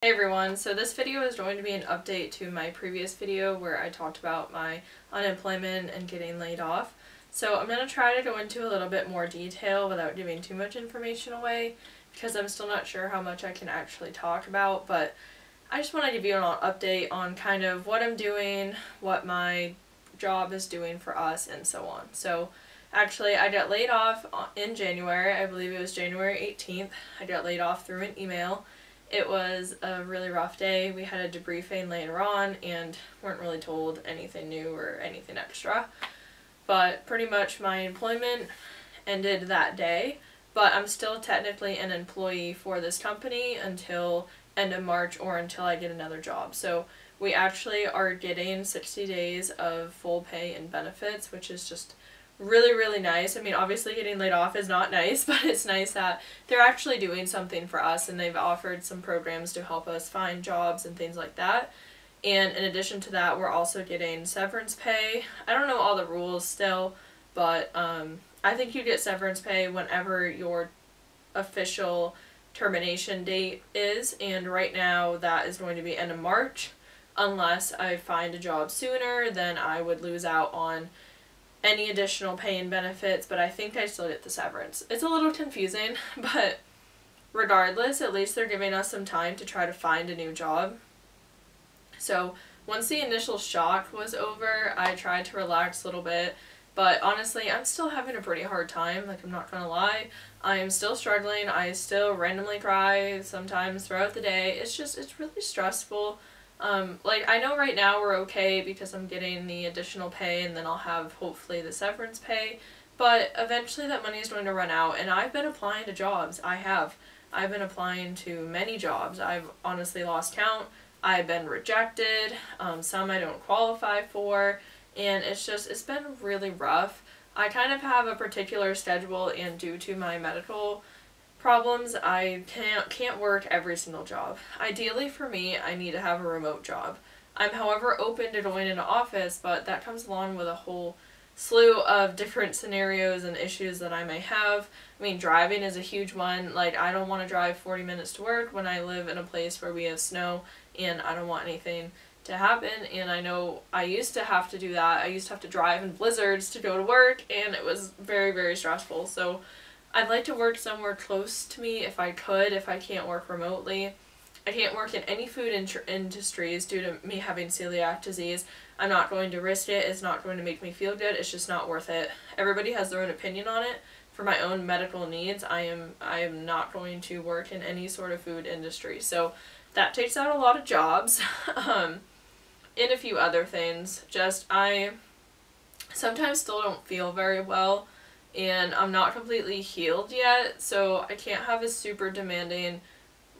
Hey everyone, so this video is going to be an update to my previous video where I talked about my unemployment and getting laid off. So I'm going to try to go into a little bit more detail without giving too much information away because I'm still not sure how much I can actually talk about, but I just want to give you an update on kind of what I'm doing, what my job is doing for us, and so on. So actually I got laid off in January. I believe it was January 18th. I got laid off through an email. It was a really rough day. We had a debriefing later on and weren't really told anything new or anything extra. But pretty much my employment ended that day, but I'm still technically an employee for this company until end of March or until I get another job. So we actually are getting 60 days of full pay and benefits, which is just really nice. I mean, obviously getting laid off is not nice, but it's nice that they're actually doing something for us and they've offered some programs to help us find jobs and things like that. And in addition to that, we're also getting severance pay. I don't know all the rules still, but I think you get severance pay whenever your official termination date is, and right now that is going to be end of March. Unless I find a job sooner, then I would lose out on any additional pay and benefits, but I think I still get the severance. It's a little confusing, but regardless, at least they're giving us some time to try to find a new job. So once the initial shock was over, I tried to relax a little bit, but honestly, I'm still having a pretty hard time, like I'm not gonna lie. I am still struggling. I still randomly cry sometimes throughout the day. It's really stressful. Like, I know right now we're okay because I'm getting the additional pay and then I'll have hopefully the severance pay, but eventually that money is going to run out, and I've been applying to jobs. I've been applying to many jobs. I've honestly lost count. I've been rejected. Some I don't qualify for, and it's been really rough. I kind of have a particular schedule, and due to my medical problems, I can't work every single job. Ideally for me, I need to have a remote job. I'm however open to going into office, but that comes along with a whole slew of different scenarios and issues that I may have. I mean, driving is a huge one. Like, I don't want to drive 40 minutes to work when I live in a place where we have snow, and I don't want anything to happen, and I know I used to have to do that. I used to have to drive in blizzards to go to work, and it was very stressful. So I'd like to work somewhere close to me if I could, if I can't work remotely. I can't work in any food industries due to me having celiac disease. I'm not going to risk it. It's not going to make me feel good. It's just not worth it. Everybody has their own opinion on it. For my own medical needs, I am not going to work in any sort of food industry. So that takes out a lot of jobs. And a few other things. Just, I sometimes still don't feel very well, and I'm not completely healed yet, so I can't have a super demanding,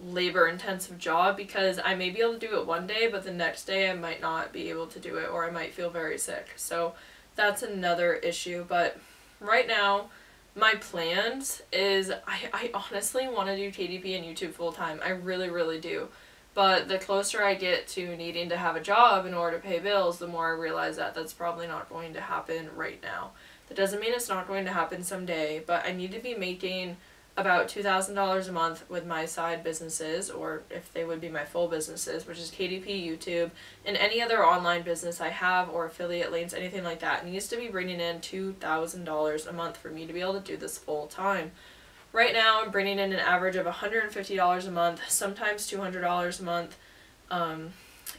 labor-intensive job because I may be able to do it one day, but the next day I might not be able to do it, or I might feel very sick. So that's another issue, but right now, my plans is I honestly want to do KDP and YouTube full-time. I really do. But the closer I get to needing to have a job in order to pay bills, the more I realize that that's probably not going to happen right now. That doesn't mean it's not going to happen someday, but I need to be making about $2,000 a month with my side businesses, or if they would be my full businesses, which is KDP, YouTube, and any other online business I have or affiliate links, anything like that. It needs to be bringing in $2,000 a month for me to be able to do this full time. Right now, I'm bringing in an average of $150 a month, sometimes $200 a month,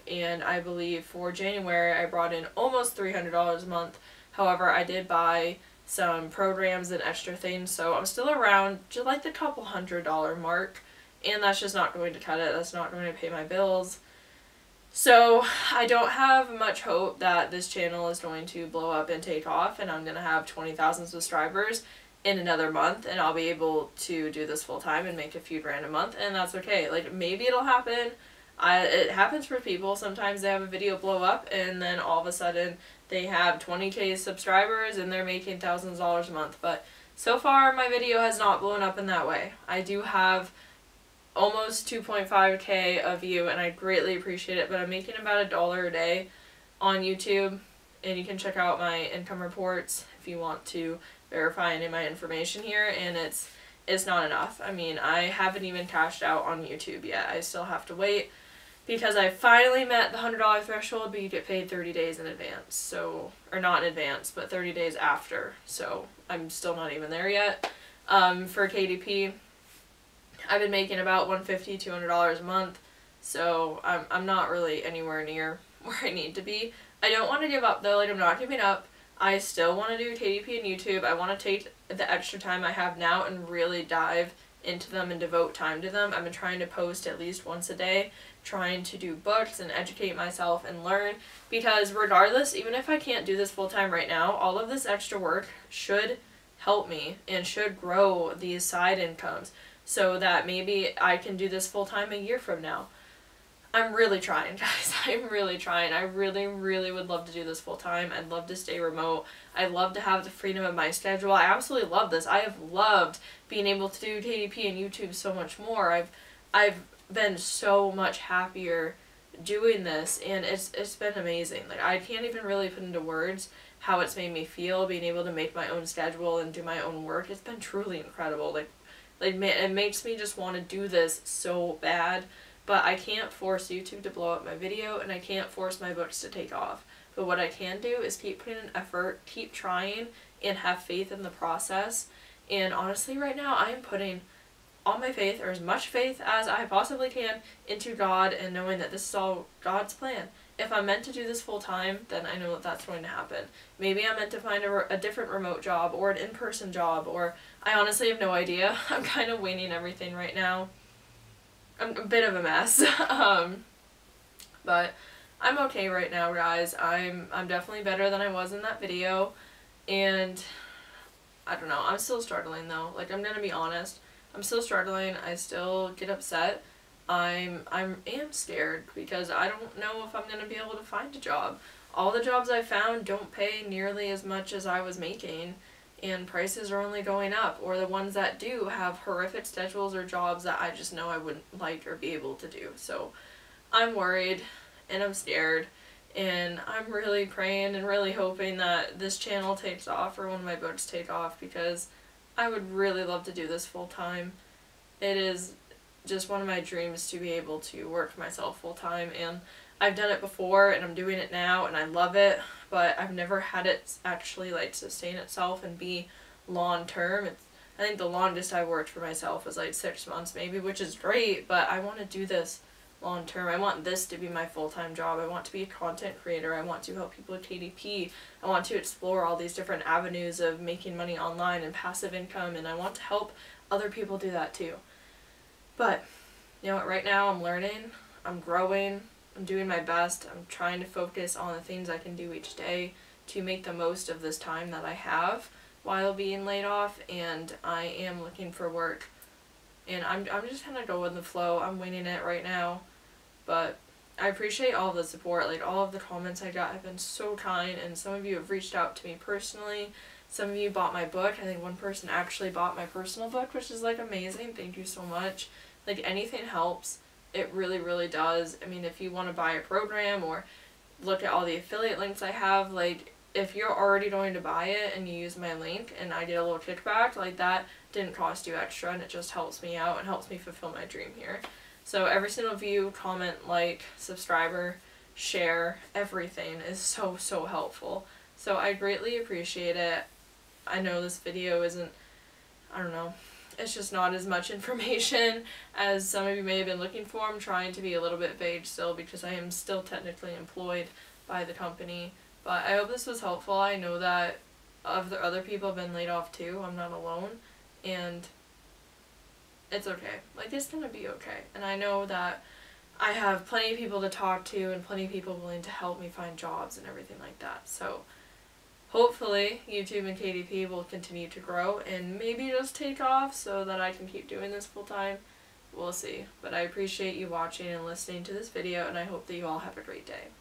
and I believe for January I brought in almost $300 a month. However, I did buy some programs and extra things, so I'm still around just like the couple $100 mark, and that's just not going to cut it. That's not going to pay my bills. So I don't have much hope that this channel is going to blow up and take off, and I'm going to have 20,000 subscribers in another month, and I'll be able to do this full time and make a few grand a month, and that's okay. Like, maybe it'll happen. It happens for people. Sometimes they have a video blow up, and then all of a sudden they have 20K subscribers and they're making thousands of dollars a month. But so far, my video has not blown up in that way. I do have almost 2.5K of view, and I greatly appreciate it, but I'm making about $1 a day on YouTube, and you can check out my income reports if you want to verify any of my information here, and it's is not enough. I mean, I haven't even cashed out on YouTube yet. I still have to wait because I finally met the $100 threshold, but you get paid 30 days in advance. So, or not in advance, but 30 days after. So I'm still not even there yet. For KDP, I've been making about $150, $200 a month. So I'm not really anywhere near where I need to be. I don't want to give up though, like I'm not giving up. I still want to do KDP and YouTube. I want to take the extra time I have now and really dive into them and devote time to them. I've been trying to post at least once a day, trying to do books and educate myself and learn, because regardless, even if I can't do this full time right now, all of this extra work should help me and should grow these side incomes so that maybe I can do this full time a year from now. I'm really trying, guys. I'm really trying. I really, really would love to do this full time. I'd love to stay remote. I'd love to have the freedom of my schedule. I absolutely love this. I have loved being able to do KDP and YouTube so much more. I've been so much happier doing this, and it's been amazing. Like, I can't even really put into words how it's made me feel, being able to make my own schedule and do my own work. It's been truly incredible. Like it makes me just want to do this so bad. But I can't force YouTube to blow up my video, and I can't force my books to take off. But what I can do is keep putting in effort, keep trying, and have faith in the process. And honestly, right now, I am putting all my faith, or as much faith as I possibly can, into God, and knowing that this is all God's plan. If I'm meant to do this full time, then I know that that's going to happen. Maybe I'm meant to find a different remote job, or an in-person job, or I honestly have no idea. I'm kind of winging everything right now. I'm a bit of a mess, but I'm okay right now, guys. I'm definitely better than I was in that video, and I don't know, I'm still struggling though. Like, I'm gonna be honest, I'm still struggling. I still get upset. I am scared because I don't know if I'm gonna be able to find a job. All the jobs I found don't pay nearly as much as I was making, and prices are only going up, or the ones that do have horrific schedules or jobs that I just know I wouldn't like or be able to do. So I'm worried and I'm scared, and I'm really praying and really hoping that this channel takes off, or one of my books take off, because I would really love to do this full time. It is just one of my dreams to be able to work for myself full time, and I've done it before and I'm doing it now and I love it, but I've never had it actually like sustain itself and be long term. I think the longest I worked for myself was like 6 months maybe, which is great, but I want to do this long term. I want this to be my full-time job. I want to be a content creator. I want to help people with KDP. I want to explore all these different avenues of making money online and passive income, and I want to help other people do that too. But you know what, right now I'm learning, I'm growing, I'm doing my best. I'm trying to focus on the things I can do each day to make the most of this time that I have while being laid off, and I am looking for work. And I'm just kind of going with the flow. I'm winging it right now. But I appreciate all of the support. Like, all of the comments I got have been so kind, and some of you have reached out to me personally. Some of you bought my book. I think one person actually bought my personal book, which is like amazing. Thank you so much. Like, anything helps. It really, really does. I mean, if you want to buy a program or look at all the affiliate links I have, like, if you're already going to buy it and you use my link and I get a little kickback, like, that didn't cost you extra, and it just helps me out and helps me fulfill my dream here. So every single view, comment, like, subscriber, share, everything is so, so helpful. So I greatly appreciate it. I know this video isn't, I don't know, it's just not as much information as some of you may have been looking for. I'm trying to be a little bit vague still because I am still technically employed by the company. But I hope this was helpful. I know that other people have been laid off too. I'm not alone. And it's okay. Like, it's gonna be okay. And I know that I have plenty of people to talk to and plenty of people willing to help me find jobs and everything like that. So hopefully YouTube and KDP will continue to grow and maybe just take off so that I can keep doing this full time. We'll see. But I appreciate you watching and listening to this video, and I hope that you all have a great day.